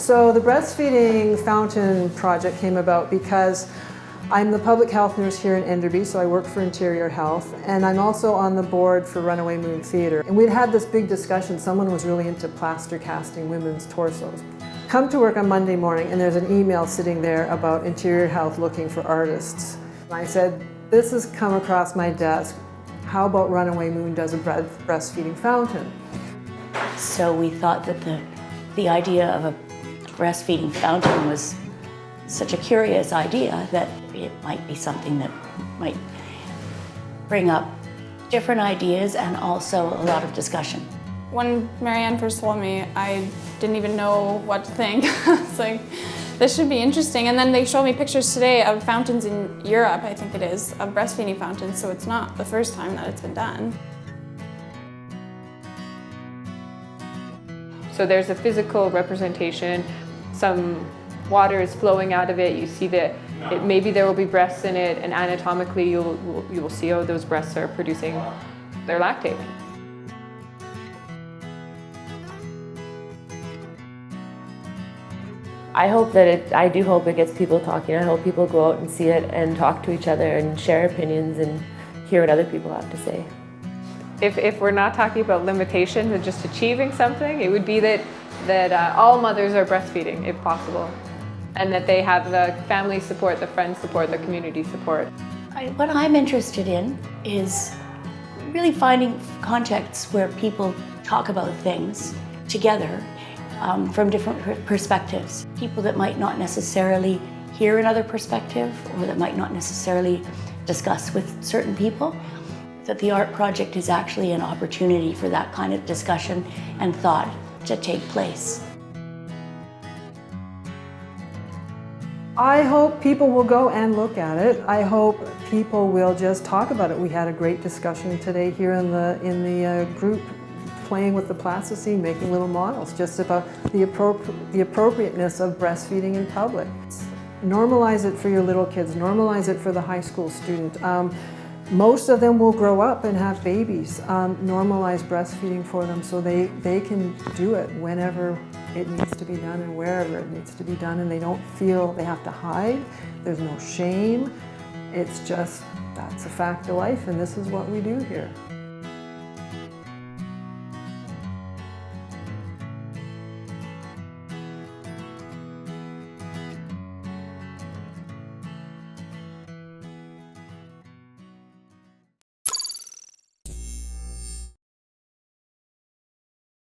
So the breastfeeding fountain project came about because I'm the public health nurse here in Enderby, so I work for Interior Health, and I'm also on the board for Runaway Moon Theatre. And we'd had this big discussion. Someone was really into plaster casting women's torsos. Come to work on Monday morning, and there's an email sitting there about Interior Health looking for artists. And I said, this has come across my desk. How about Runaway Moon does a breastfeeding fountain? So we thought that the idea of a breastfeeding fountain was such a curious idea that it might be something that might bring up different ideas and also a lot of discussion. When Marianne first told me, I didn't even know what to think. It's like, this should be interesting. And then they showed me pictures today of fountains in Europe, I think it is, of breastfeeding fountains, so it's not the first time that it's been done. So there's a physical representation, some water is flowing out of it, you see that maybe there will be breasts in it, and anatomically you will see how those breasts are producing their lactate. I do hope it gets people talking. I hope people go out and see it and talk to each other and share opinions and hear what other people have to say. If we're not talking about limitations and just achieving something, it would be that all mothers are breastfeeding, if possible, and that they have the family support, the friend support, the community support. What I'm interested in is really finding contexts where people talk about things together from different perspectives. People that might not necessarily hear another perspective or that might not necessarily discuss with certain people. That the art project is actually an opportunity for that kind of discussion and thought to take place. I hope people will go and look at it. I hope people will just talk about it. We had a great discussion today here in the group, playing with the plasticine, making little models, just about the appropriateness of breastfeeding in public. Normalize it for your little kids, normalize it for the high school student. Most of them will grow up and have babies. Normalize breastfeeding for them so they can do it whenever it needs to be done and wherever it needs to be done, and they don't feel they have to hide. There's no shame. It's just, that's a fact of life, and this is what we do here.